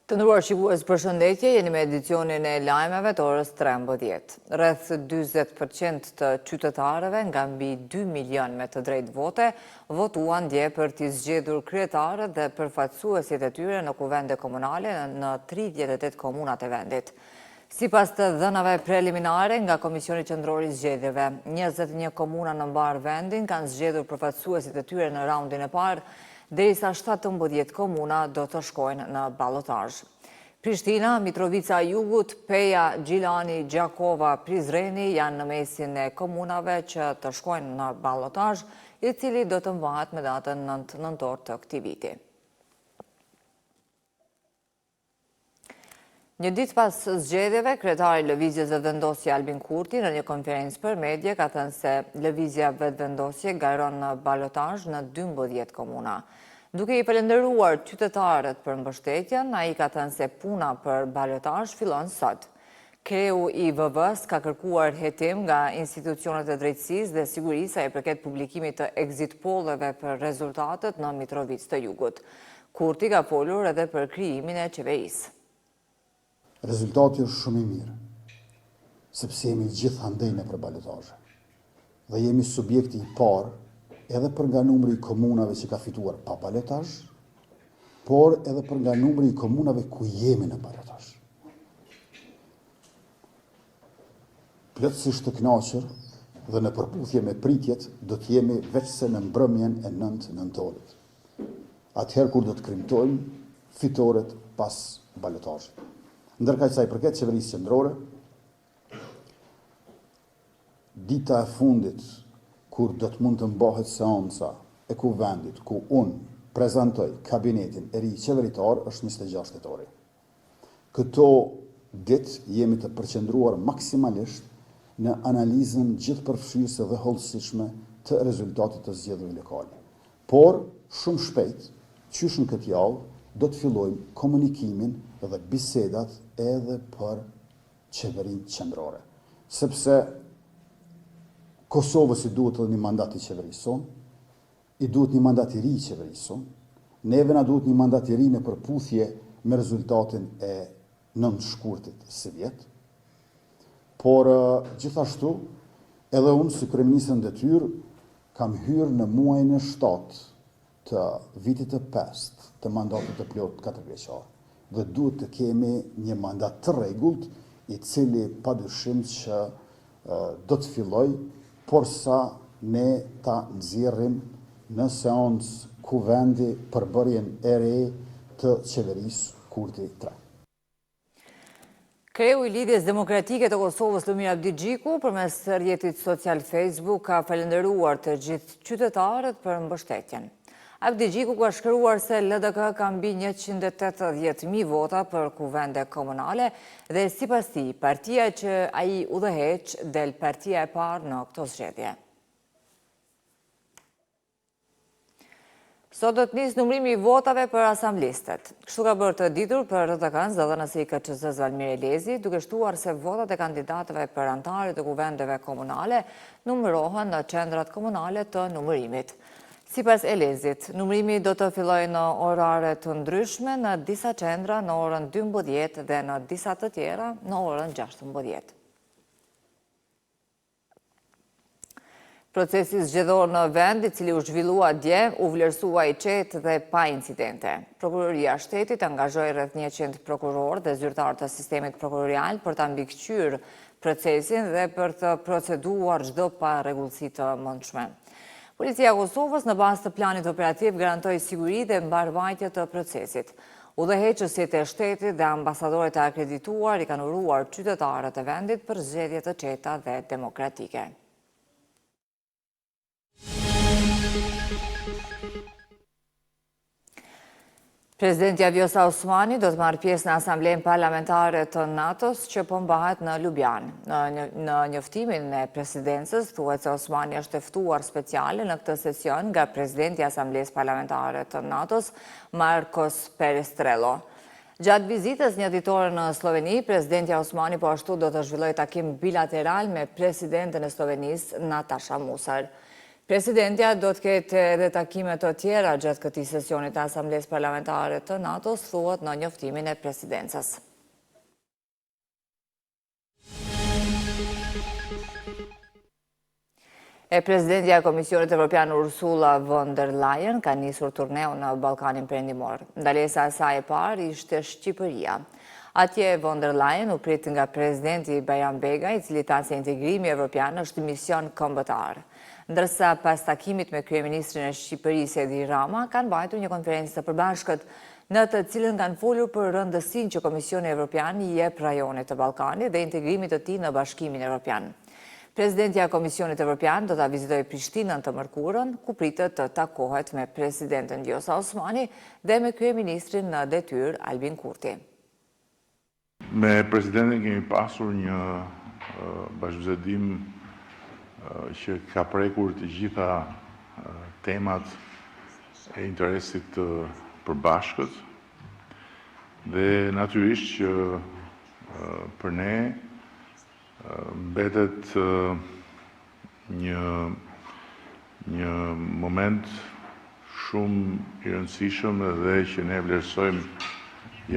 Të nderuar shikues, përshëndetje, jeni me edicionin e lajmeve të orës 13. Rreth 40% të qytetarëve nga mbi 2 milion me të drejtë vote votuan dje për t'i zgjedhur kryetarët dhe përfaqësuesit e tyre në kuvende komunale në 38 komunat e vendit. Sipas të dhënave preliminare nga Komisioni Qendror i Zgjedhjeve, 21 komuna në mbar vendin kanë zgjedhur përfaqësuesit e tyre në raundin e parë, derisa 17 komuna do të shkojnë në ballotazh. Prishtina, Mitrovica e Jugut, Peja, Gjilani, Gjakova, Prizreni janë në mesin e komunave që të shkojnë në ballotazh, i cili do të mbahet me datën 9 nëntor të këtij viti. Një ditë pas zgjedhjeve, kryetari i Lëvizjes Vetëvendosje Albin Kurti në një konferencë për media ka thënë se Lëvizja Vetëvendosje gajron në balotazh në 12 komuna. Duke i falendëruar qytetarët për mbështetjen, ai ka thënë se puna për balotazh fillon sot. Kreu i VV-s ka kërkuar hetim nga institucionet e drejtësisë dhe sigurisë sa i përket publikimit të exit polleve për rezultatet në Mitrovicë të Jugut. Kurti ka folur edhe për krijimin e qeverisë. Rezultati është shumë i mirë, sepse jemi gjithë andejnë për balotazhe. Dhe jemi subjekti i parë edhe për nga numri i komunave që ka fituar pa balotazh, por edhe për nga numri i komunave ku jemi në balotazh. Plotësisht të kënaqur dhe në përputhje me pritjet do të jemi veçse në mbrëmjen e 9 nëntorit. Atëherë kur do të krimtojmë fitoret pas balotazhit. Ndërkaq sa i përket qeverisë qendrore, dita e fundit kur do të mund të mbahet seanca e kuvendit ku unë prezantoj kabinetin e ri qeveritar është 26 tetori. Këto ditë jemi të përqendruar maksimalisht në analizën gjithëpërfshirëse dhe hollësishme të rezultatit të zgjedhjeve lokale. Por shumë shpejt, qysh në këtë javë, do të fillojmë komunikimin dhe bisedat edhe për qeverinë qendrore. Sepse Kosovës i duhet edhe një mandat i qeverisë sonë, i duhet një mandat i ri i qeverisë sonë, neve na duhet një mandat i ri në përputhje me rezultatin e 9 shkurtit së vjet. Por gjithashtu, edhe unë si kryeministër në detyrë kam hyrë në muajin e 7 të vitit të 5 të mandatit të plot 4 vjeçar. Dhe duhet të kemi një mandat të rregullt, i cili padyshim që do të filloj, por sa ne ta nxjerrim në seancë kuvendi përbërjen e re të qeverisë Kurti 3. Kreu i Lidhjes Demokratike të Kosovës Lumir Abdi Xhiku përmes rrjetit social Facebook ka falendëruar të gjithë qytetarët për mbështetjen. Abdi Xhiku ka shkruar se LDK ka mbi 180.000 vota për kuvende komunale dhe sipas tij, partia që ai udhëheq del partia e parë në këto zgjedhje. Sot do të nisë numrimi i votave për asamblistët. Kështu ka bërë të ditur për RTK-n zëdhënësi i KQZ-s Valmir Elezi, duke shtuar se votat e kandidatëve për anëtarët e kuvendeve komunale numërohen në qendrat komunale të numërimit. Sipas Elezit, numërimi do të fillojë në orare të ndryshme në disa qendra në orën 12 dhe në disa të tjera në orën 16. Procesi zgjedhor në vend, i cili u zhvillua dje, u vlerësua i qetë dhe pa incidente. Prokuroria e Shtetit angazhoi rreth 100 prokurorë dhe zyrtarë të sistemit prokurorial për ta mbikëqyrë procesin dhe për të proceduar çdo parregullsi të mundshme. Policia e Kosovës në bazë të planit operativ garantoi siguri dhe mbarvajtje të procesit. Udhëheqësit e shtetit dhe ambasadorët e akredituar i kanë uruar qytetarët e vendit për zgjedhje të qeta dhe demokratike. Presidenti Vjosa Osmani do të marrë pjesë në Asamblejën Parlamentare të NATO-s që po mbahet në Ljubljanë. Në njoftimin e presidencës, thuhet se Osmani është e ftuar speciale në këtë sesion nga presidenti i Asamblejës Parlamentare të NATO-s, Marcos Perestrello. Gjatë vizitës një ditore në Sloveni, presidenti Osmani po ashtu do të zhvillojë takim bilateral me presidenten e Slovenisë, Nataša Musar. Presidentja do të ketë edhe takime të tjera gjatë këtij sesionit të Asamblesë Parlamentare të NATO-s, thuhet në njoftimin e presidencës. Presidentja e Komisionit Evropian Ursula von der Leyen ka nisur turneun në Ballkanin Perëndimor. Ndalesa e saj e parë ishte Shqipëria. Atje von der Leyen u prit nga presidenti Bayram Bega, i cili tha se integrimi evropian është mision kombëtar. Ndërsa pas takimit me kryeministrin e Shqipërisë Edi Rama, kanë mbajtur një konferencë të përbashkët në të cilën kanë folur për rëndësinë që Komisioni Evropian i jep rajonit të Ballkanit dhe integrimit të tij në Bashkimin Evropian. Presidentja e Komisionit Evropian do ta vizitojë Prishtinën të mërkurën, ku pritet të takohet me presidenten Vjosa Osmani dhe me kryeministrin në detyrë Albin Kurti. Me presidentin kemi pasur një bashkëbisedim që ka prekur të gjitha temat e interesit të përbashkët dhe natyrisht që për ne mbetet një moment shumë i rëndësishëm dhe që ne vlerësojmë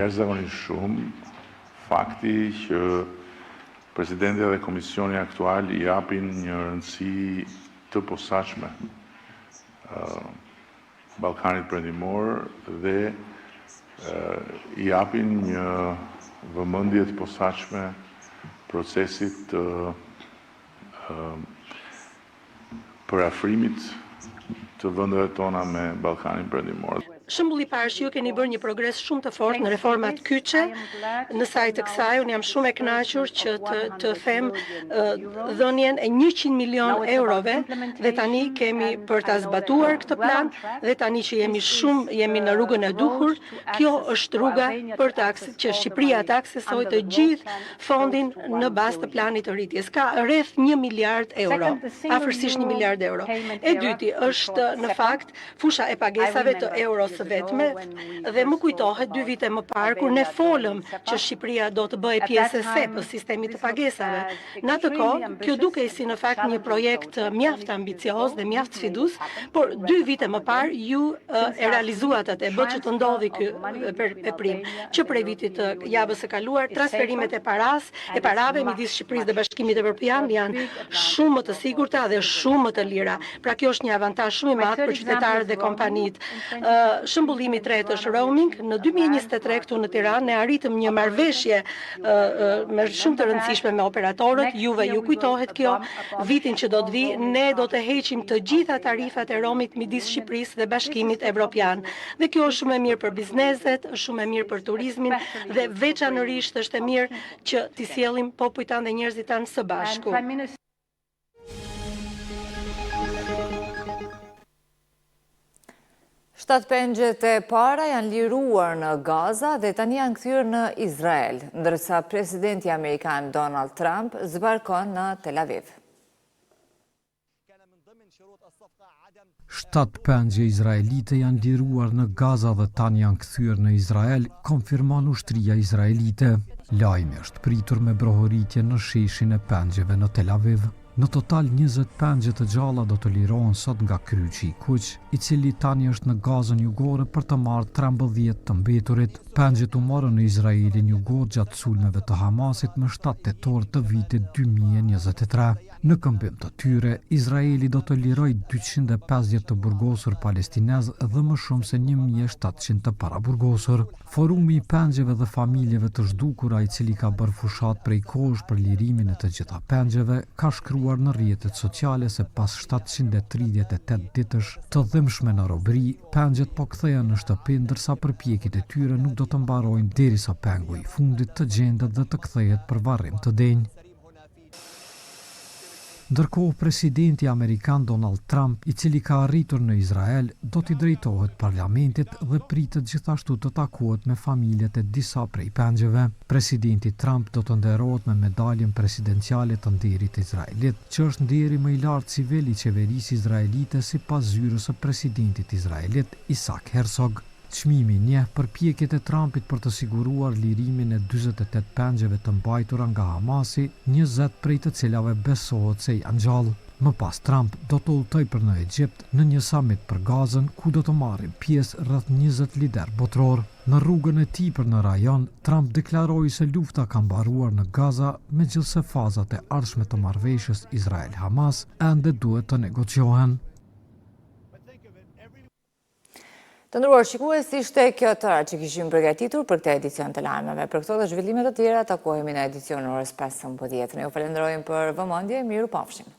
jashtëzakonisht shumë fakti që Presidentja dhe Komisioni aktual i japin një rëndësi të posaçme Ballkanit Perëndimor dhe i japin një vëmendje të posaçme procesit të përafrimit të vendeve tona me Ballkanin Perëndimor. Shembulli i parë që ju keni bërë një progres shumë të fortë në reformat kyçe. Në sajt të kësaj, unë jam shumë e kënaqur që të them dhënien e 100 milion eurove dhe tani kemi për ta zbatuar këtë plan dhe tani që jemi në rrugën e duhur, kjo është rruga për që Shqipëria të aksesojë të gjithë fondin në bazë të planit të rritjes. Ka rreth 1 miliard euro, afërsisht 1 miliard euro. E dyti është në fakt fusha e pagesave të euros vetme dhe më kujtohet 2 vite më parë kur ne folëm që Shqipëria do të bëjë pjesë e SEP, sistemit të pagesave. Në atë kohë, kjo dukej si në fakt një projekt mjaft ambicioz dhe mjaft sfidues, por 2 vite më parë ju e realizuat atë, bë që të ndodhi ky veprim, që prej vitit të javës së kaluar transferimet e parave midis Shqipërisë dhe Bashkimit Evropian janë shumë më të sigurta dhe shumë më të lira. Pra kjo është një avantazh shumë i madh për qytetarët dhe kompanitë. Shembullimi i tretë është roaming. Në 2023 këtu në Tiranë ne arritëm një marrëveshje me shumë të rëndësishme me operatorët. Juve ju kujtohet kjo, vitin që do të vi, ne do të heqim të gjitha tarifat e roamit midis Shqipërisë dhe Bashkimit Evropian. Dhe kjo është shumë e mirë për bizneset, është shumë e mirë për turizmin dhe veçanërisht është e mirë që t'i sjellim popujt tanë dhe njerëzit tanë së bashku. 7 pengjet e para janë liruar në Gaza dhe tani janë kthyer në Izrael, ndërsa presidenti amerikan Donald Trump zbarkon në Tel Aviv. 7 pengje izraelite janë liruar në Gaza dhe tani janë kthyer në Izrael, konfirmon ushtria izraelite. Lajmi është pritur me brohoritje në sheshin e pengjeve në Tel Aviv. Në total 20 pengje të gjalla do të lirohen sot nga kryqi i kuq, i cili tani është në Gazën jugore për të marrë 13 të mbeturit. Pengjet u morën në Izraelin jugor gjatë sulmeve të Hamasit më 7 tetor të vitit 2023. Në këmbim të tyre, Izraeli do të liroj 250 të burgosur palestinez dhe më shumë se 1700 të paraburgosur. Forumi i pengjeve dhe familjeve të zhdukura, i cili ka bërë fushat prej kohësh për lirimin e të gjitha pengjeve, ka shkruar në rrjetet sociale se pas 738 ditësh të dhimbshme në robëri, pengjet po kthehen në shtëpi, ndërsa përpjekjet e tyre nuk do të mbarojnë derisa pengu i fundit të gjendet dhe të kthehet për varrim të denj. Ndërkohë, presidenti amerikan Donald Trump, i cili ka arritur në Izrael, do t'i drejtohet parlamentit dhe pritet gjithashtu të takohet me familjet e disa prej pengjeve. Presidenti Trump do të nderohet me medaljen presidenciale të nderit të Izraelit, që është nderi më i lartë civil i qeverisë izraelite sipas zyrës së presidentit izraelit Isaac Herzog. Çmimi njeh përpjekjet e Trumpit për të siguruar lirimin e 48 pengjeve të mbajtura nga Hamasi, 20 prej të cilave besohet se janë gjallë. Më pas Trump do të udhtojë për në Egjipt në një summit për Gazën, ku do të marrin pjesë rreth 20 lider botror. Në rrugën e tij për në rajon, Trump deklaroi se lufta ka mbaruar në Gaza, megjithse fazat e ardhshme të marrëveshjes Izrael-Hamas ende duhet të negociohen. Të ndëruar shikues, ishte kjo tëra që kishim përgatitur për këtë edicion të lajmeve. Për këto dhe zhvillimet të tjera, takohemi në edicion orës 15. Ne ju falenderojmë për vëmendje, miru pafshim.